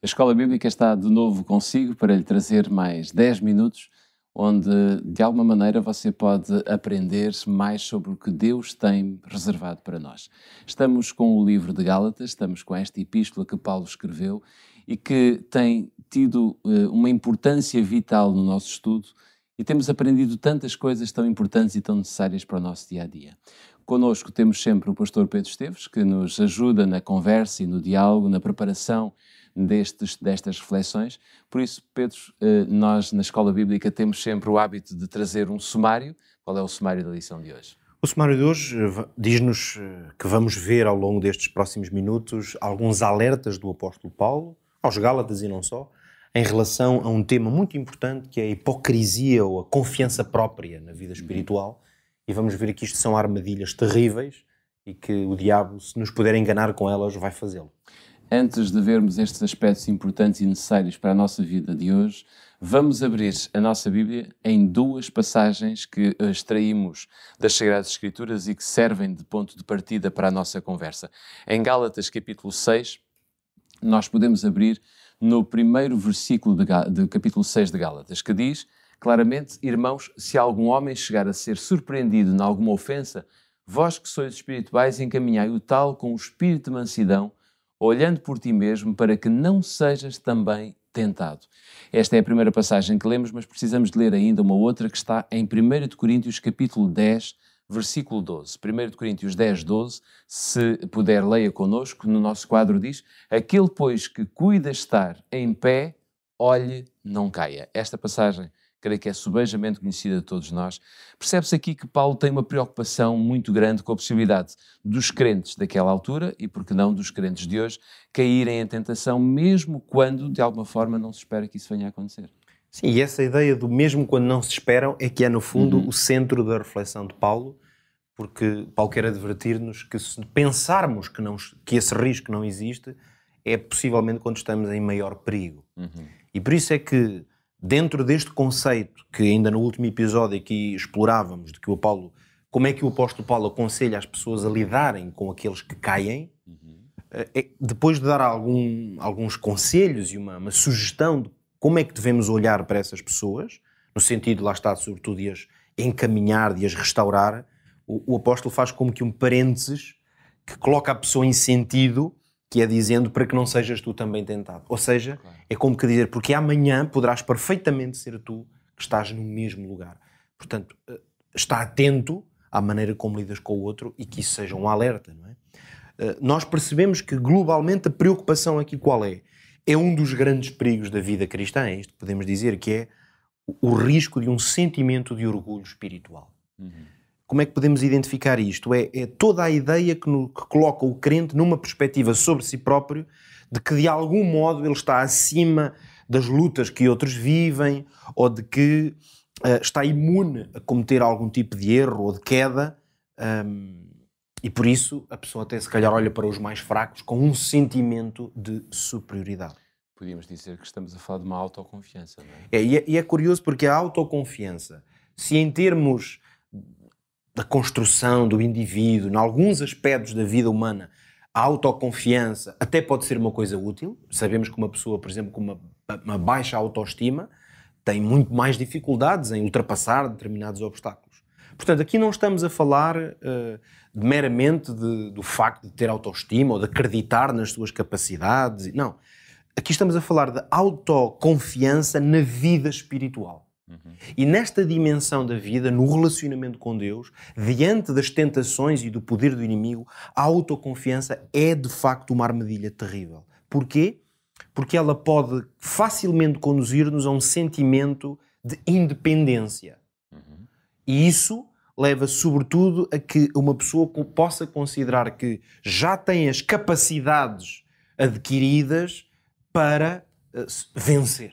A Escola Bíblica está de novo consigo para lhe trazer mais 10 minutos, onde de alguma maneira você pode aprender mais sobre o que Deus tem reservado para nós. Estamos com o livro de Gálatas, estamos com esta epístola que Paulo escreveu e que tem tido uma importância vital no nosso estudo e temos aprendido tantas coisas tão importantes e tão necessárias para o nosso dia-a-dia. Connosco temos sempre o pastor Pedro Esteves, que nos ajuda na conversa e no diálogo, na preparação destas reflexões. Por isso, Pedro, nós na Escola Bíblica temos sempre o hábito de trazer um sumário. Qual é o sumário da lição de hoje? O sumário de hoje diz-nos que vamos ver ao longo destes próximos minutos alguns alertas do apóstolo Paulo, aos Gálatas e não só, em relação a um tema muito importante que é a hipocrisia ou a confiança própria na vida espiritual. E vamos ver que isto são armadilhas terríveis e que o diabo, se nos puder enganar com elas, vai fazê-lo. Antes de vermos estes aspectos importantes e necessários para a nossa vida de hoje, vamos abrir a nossa Bíblia em duas passagens que extraímos das Sagradas Escrituras e que servem de ponto de partida para a nossa conversa. Em Gálatas capítulo 6, nós podemos abrir no primeiro versículo do capítulo 6 de Gálatas, que diz claramente: irmãos, se algum homem chegar a ser surpreendido em alguma ofensa, vós que sois espirituais, encaminhai o tal com o espírito de mansidão, olhando por ti mesmo, para que não sejas também tentado. Esta é a primeira passagem que lemos, mas precisamos de ler ainda uma outra que está em 1 de Coríntios, capítulo 10, versículo 12. 1 de Coríntios 10, 12, se puder, leia connosco. No nosso quadro diz: aquele, pois, que cuida estar em pé, olhe, não caia. Esta passagem, creio que é subejamente conhecida de todos nós. Percebe-se aqui que Paulo tem uma preocupação muito grande com a possibilidade dos crentes daquela altura, e por que não dos crentes de hoje, caírem em tentação, mesmo quando, de alguma forma, não se espera que isso venha a acontecer. Sim, e essa ideia do mesmo quando não se esperam é que é, no fundo, o centro da reflexão de Paulo, porque Paulo quer advertir-nos que se pensarmos que esse risco não existe, é possivelmente quando estamos em maior perigo. E por isso é que, dentro deste conceito que ainda no último episódio aqui explorávamos, de que como é que o apóstolo Paulo aconselha as pessoas a lidarem com aqueles que caem, depois de dar alguns conselhos e uma sugestão de como é que devemos olhar para essas pessoas, no sentido, lá está, sobretudo, de as encaminhar, de as restaurar, o apóstolo faz como que um parênteses que coloca a pessoa em sentido, que é dizendo para que não sejas tu também tentado. Ou seja, claro, é como que dizer, porque amanhã poderás perfeitamente ser tu que estás no mesmo lugar. Portanto, está atento à maneira como lidas com o outro e que isso seja um alerta, não é? Nós percebemos que globalmente a preocupação aqui qual é? É um dos grandes perigos da vida cristã, é isto que podemos dizer, que é o risco de um sentimento de orgulho espiritual. Como é que podemos identificar isto? É toda a ideia que coloca o crente numa perspectiva sobre si próprio, de que de algum modo ele está acima das lutas que outros vivem, ou de que está imune a cometer algum tipo de erro ou de queda, e por isso a pessoa até se calhar olha para os mais fracos com um sentimento de superioridade. Podíamos dizer que estamos a falar de uma autoconfiança, não é? E é curioso porque a autoconfiança, se em termos da construção do indivíduo, em alguns aspectos da vida humana, a autoconfiança até pode ser uma coisa útil. Sabemos que uma pessoa, por exemplo, com uma baixa autoestima, tem muito mais dificuldades em ultrapassar determinados obstáculos. Portanto, aqui não estamos a falar meramente do facto de ter autoestima ou de acreditar nas suas capacidades. Não. Aqui estamos a falar de autoconfiança na vida espiritual. E nesta dimensão da vida, no relacionamento com Deus, diante das tentações e do poder do inimigo, a autoconfiança é de facto uma armadilha terrível. Porquê? Porque ela pode facilmente conduzir-nos a um sentimento de independência. E isso leva sobretudo a que uma pessoa possa considerar que já tem as capacidades adquiridas para vencer.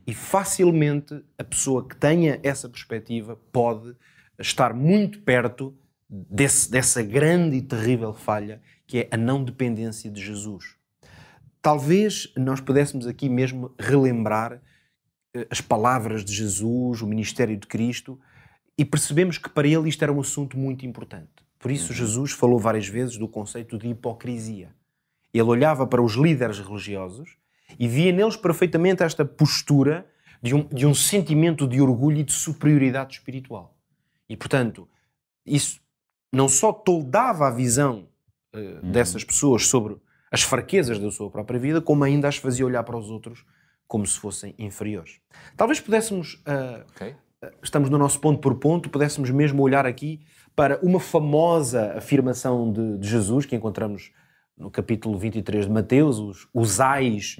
E facilmente a pessoa que tenha essa perspectiva pode estar muito perto dessa grande e terrível falha que é a não dependência de Jesus. Talvez nós pudéssemos aqui mesmo relembrar as palavras de Jesus, o ministério de Cristo, e percebemos que para ele isto era um assunto muito importante. Por isso Jesus falou várias vezes do conceito de hipocrisia. Ele olhava para os líderes religiosos E via neles perfeitamente esta postura de um sentimento de orgulho e de superioridade espiritual. E, portanto, isso não só toldava a visão dessas pessoas sobre as fraquezas da sua própria vida, como ainda as fazia olhar para os outros como se fossem inferiores. Talvez pudéssemos, estamos no nosso ponto por ponto, pudéssemos mesmo olhar aqui para uma famosa afirmação de Jesus, que encontramos no capítulo 23 de Mateus, os ais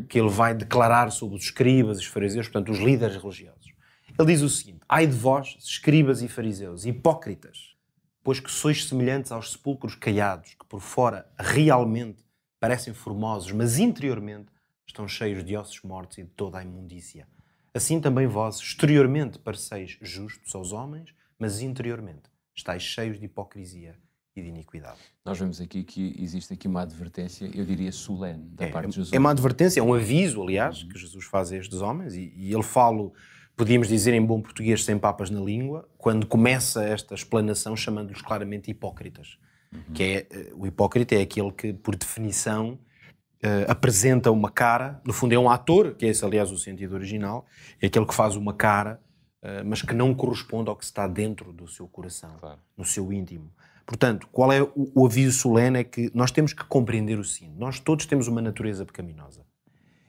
que ele vai declarar sobre os escribas e os fariseus, portanto, os líderes religiosos. Ele diz o seguinte: ai de vós, escribas e fariseus, hipócritas, pois que sois semelhantes aos sepulcros caiados, que por fora realmente parecem formosos, mas interiormente estão cheios de ossos mortos e de toda a imundícia. Assim também vós, exteriormente, pareceis justos aos homens, mas interiormente estáis cheios de hipocrisia e de iniquidade. Nós vemos aqui que existe aqui uma advertência, eu diria solene, da parte de Jesus. É uma advertência, é um aviso, aliás, que Jesus faz a estes homens, e ele fala, podíamos dizer em bom português, sem papas na língua, quando começa esta explanação chamando-lhes claramente hipócritas. Que o hipócrita é aquele que, por definição, apresenta uma cara, no fundo é um ator, que é esse, aliás, o sentido original, é aquele que faz uma cara, mas que não corresponde ao que está dentro do seu coração, no seu íntimo. Portanto, qual é o aviso solene? É que nós temos que compreender o seguinte: nós todos temos uma natureza pecaminosa.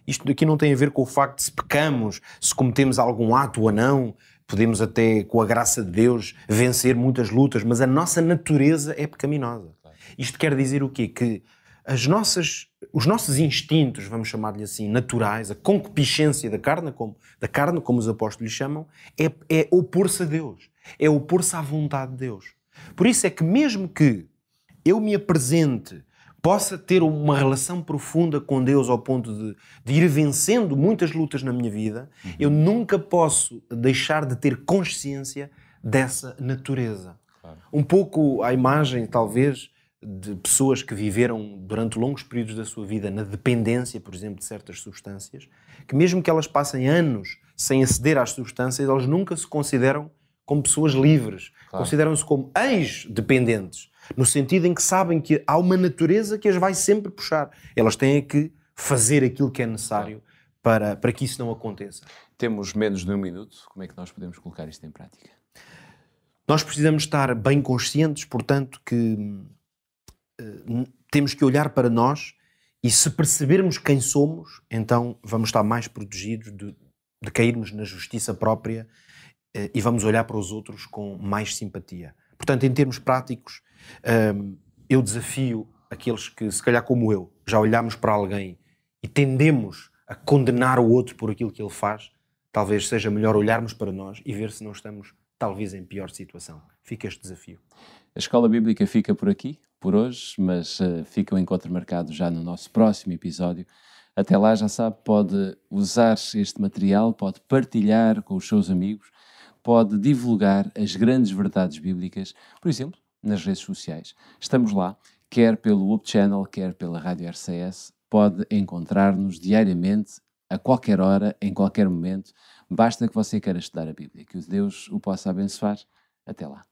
Isto daqui não tem a ver com o facto de se pecamos, se cometemos algum ato ou não, podemos até, com a graça de Deus, vencer muitas lutas, mas a nossa natureza é pecaminosa. Isto quer dizer o quê? Que os nossos instintos, vamos chamar-lhe assim, naturais, a concupiscência da carne, como os apóstolos chamam, é opor-se a Deus, é opor-se à vontade de Deus. Por isso é que mesmo que eu me apresente, possa ter uma relação profunda com Deus ao ponto de ir vencendo muitas lutas na minha vida, eu nunca posso deixar de ter consciência dessa natureza. Um pouco a imagem, talvez, de pessoas que viveram durante longos períodos da sua vida na dependência, por exemplo, de certas substâncias, que mesmo que elas passem anos sem aceder às substâncias, elas nunca se consideram como pessoas livres. Consideram-se como ex-dependentes, no sentido em que sabem que há uma natureza que as vai sempre puxar. Elas têm que fazer aquilo que é necessário para que isso não aconteça. Temos menos de um minuto. Como é que nós podemos colocar isto em prática? Nós precisamos estar bem conscientes, portanto, que temos que olhar para nós e, se percebermos quem somos, então vamos estar mais protegidos de cairmos na justiça própria e vamos olhar para os outros com mais simpatia. Portanto, em termos práticos, eu desafio aqueles que, se calhar como eu, já olhamos para alguém e tendemos a condenar o outro por aquilo que ele faz, talvez seja melhor olharmos para nós e ver se não estamos, talvez, em pior situação. Fica este desafio. A Escola Bíblica fica por aqui, por hoje, mas fica o encontro marcado já no nosso próximo episódio. Até lá, já sabe, pode usar este material, pode partilhar com os seus amigos, pode divulgar as grandes verdades bíblicas, por exemplo, nas redes sociais. Estamos lá, quer pelo Up Channel, quer pela Rádio RCS. Pode encontrar-nos diariamente, a qualquer hora, em qualquer momento. Basta que você queira estudar a Bíblia. Que Deus o possa abençoar. Até lá.